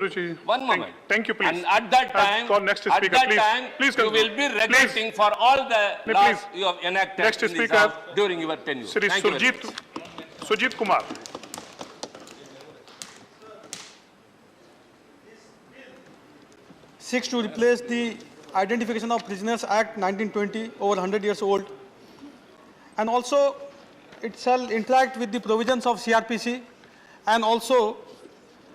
One moment. Thank you, please. And at that time, next speaker, please you will be regretting for all the laws you have enacted next in this speaker, house during your tenure. Shri Thank you very much. Sujeet Kumar. Seeks to replace the Identification of Prisoners Act 1920, over 100 years old, and also it shall interact with the provisions of CRPC and also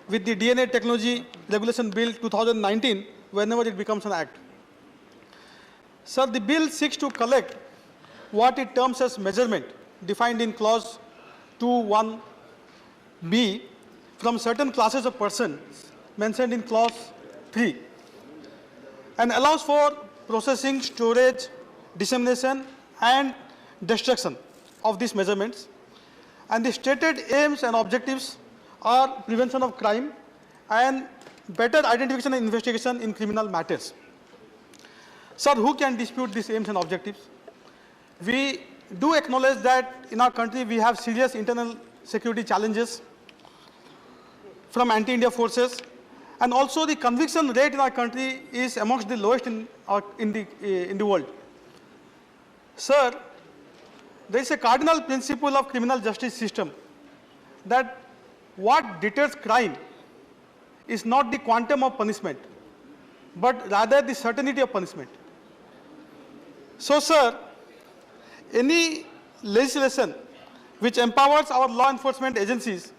with the DNA Technology Regulation Bill 2019 whenever it becomes an act. Sir, the bill seeks to collect what it terms as measurement defined in clause 2(1)(b) from certain classes of persons mentioned in clause 3 and allows for processing, storage, dissemination and destruction of these measurements. And the stated aims and objectives are prevention of crime and better identification and investigation in criminal matters. Sir, who can dispute these aims and objectives? We do acknowledge that in our country we have serious internal security challenges from anti-India forces, and also the conviction rate in our country is amongst the lowest in the world. Sir, there is a cardinal principle of criminal justice system that what deters crime is not the quantum of punishment, but rather the certainty of punishment. So, sir, any legislation which empowers our law enforcement agencies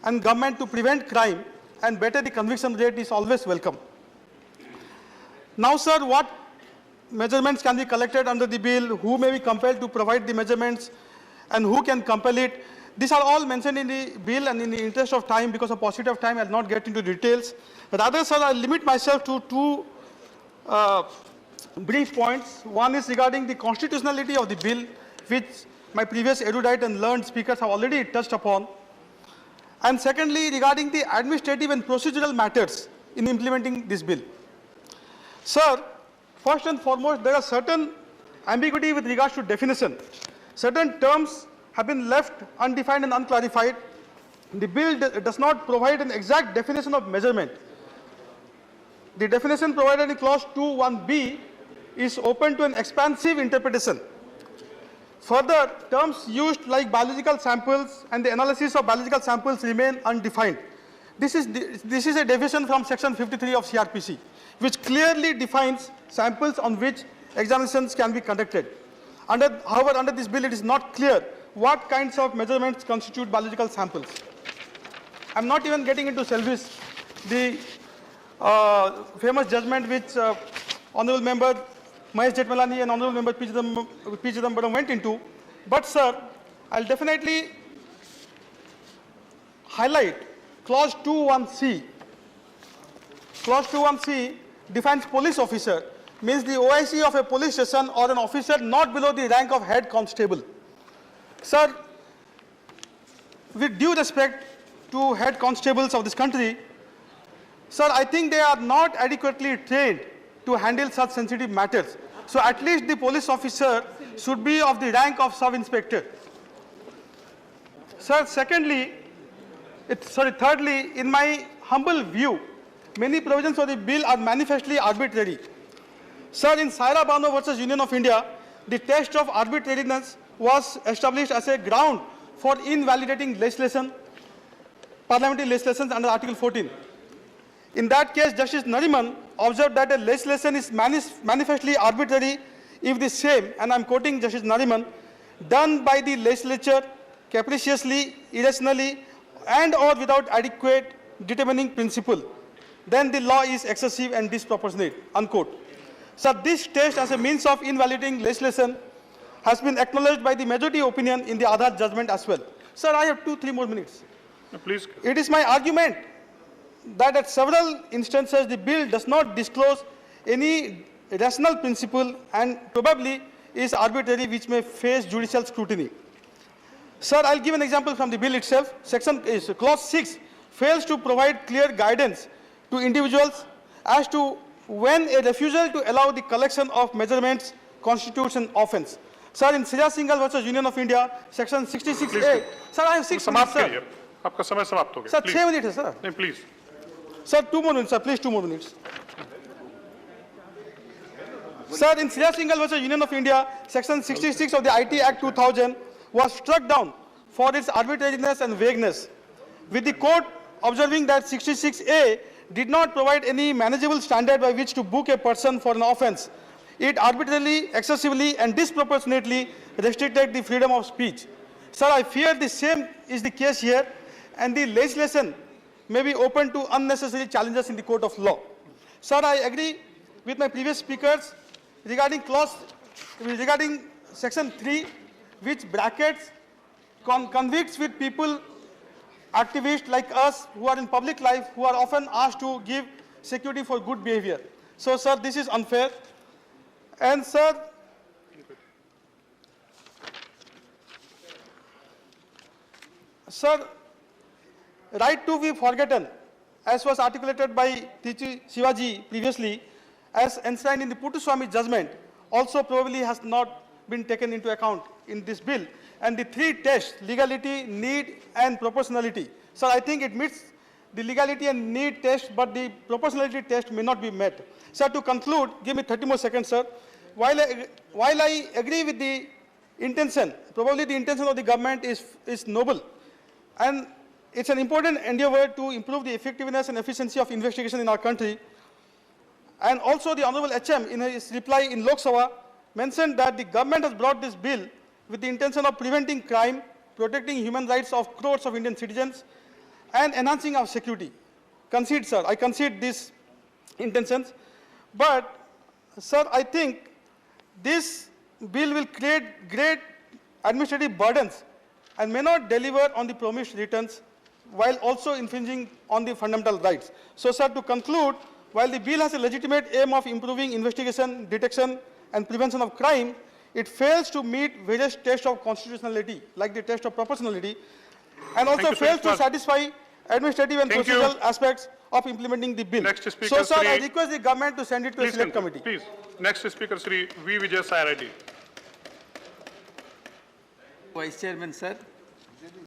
and government to prevent crime and better the conviction rate is always welcome. Now, sir, what measurements can be collected under the bill, who may be compelled to provide the measurements, and who can compel it? These are all mentioned in the bill, and in the interest of time, because of paucity of time, I will not get into details. Rather, sir, I will limit myself to two brief points. One is regarding the constitutionality of the bill, which my previous erudite and learned speakers have already touched upon. And secondly, regarding the administrative and procedural matters in implementing this bill. Sir, first and foremost, there are certain ambiguity with regards to definition. Certain terms have been left undefined and unclarified. The bill does not provide an exact definition of measurement. The definition provided in clause 2(1)(b) is open to an expansive interpretation. Further, terms used like biological samples and the analysis of biological samples remain undefined. This is a deviation from section 53 of CRPC, which clearly defines samples on which examinations can be conducted. However, under this bill, it is not clear what kinds of measurements constitute biological samples. I am not even getting into Selvis, the famous judgment which Honorable Member Mahesh Jetmalani and Honorable Member P. Chidambaram went into. But, sir, I will definitely highlight clause 2(1)(c). Clause 2(1)(c) defines police officer, means the OIC of a police station or an officer not below the rank of head constable. Sir, with due respect to head constables of this country, sir, I think they are not adequately trained to handle such sensitive matters. So at least the police officer should be of the rank of sub-inspector. Sir, thirdly, in my humble view, many provisions of the bill are manifestly arbitrary. Sir, in Saira Bano versus Union of India, the test of arbitrariness was established as a ground for invalidating legislation, parliamentary legislation under Article 14. In that case, Justice Nariman observed that a legislation is manifestly arbitrary if the same, and I am quoting Justice Nariman, done by the legislature capriciously, irrationally, and or without adequate determining principle, then the law is excessive and disproportionate, unquote. So this test as a means of invalidating legislation has been acknowledged by the majority opinion in the Aadhaar judgment as well. Sir, I have 2-3 more minutes. Please. It is my argument that at several instances the bill does not disclose any rational principle and probably is arbitrary, which may face judicial scrutiny. Sir, I will give an example from the bill itself. Clause 6 fails to provide clear guidance to individuals as to when a refusal to allow the collection of measurements constitutes an offence. Sir, in Sriya Singhal versus Union of India, section 66A. Sir, I have 6 minutes, sir. आपका समय समाप्त हो गया. Sir, 6 minutes, sir. नहीं, please. Sir, 2 more minutes, sir. Please, 2 more minutes. Sir, in Sriya Singhal versus Union of India, Section 66 of the IT Act 2000 was struck down for its arbitrariness and vagueness, with the court observing that 66A did not provide any manageable standard by which to book a person for an offence. It arbitrarily, excessively, and disproportionately restricted the freedom of speech. Sir, I fear the same is the case here, and the legislation may be open to unnecessary challenges in the court of law. Sir, I agree with my previous speakers regarding Section 3, which brackets convicts with people, activists like us who are in public life, who are often asked to give security for good behavior. So, sir, this is unfair. And, sir, right to be forgotten, as was articulated by Tichi Shivaji previously, as enshrined in the Puttaswamy judgment, also probably has not been taken into account in this bill. And the 3 tests, legality, need, and proportionality. Sir, I think it meets the legality and need test, but the proportionality test may not be met. Sir, to conclude, give me 30 more seconds, sir. While I agree with the intention, probably the intention of the government is noble, and it's an important endeavor to improve the effectiveness and efficiency of investigation in our country. And also the Honorable HM, in his reply in Lok Sabha, mentioned that the government has brought this bill with the intention of preventing crime, protecting human rights of crores of Indian citizens, and enhancing our security. Concede, sir, I concede these intentions. But, sir, I think this bill will create great administrative burdens and may not deliver on the promised returns, while also infringing on the fundamental rights. So, sir, to conclude, while the bill has a legitimate aim of improving investigation, detection, and prevention of crime, it fails to meet various tests of constitutionality, like the test of proportionality, and also fails to satisfy administrative and procedural aspects of implementing the bill. Next speaker, so, sir, Sri, I request the government to send it to a select committee. Please. Next speaker, Sri V. Vijay Sai Reddy. Vice Chairman, sir.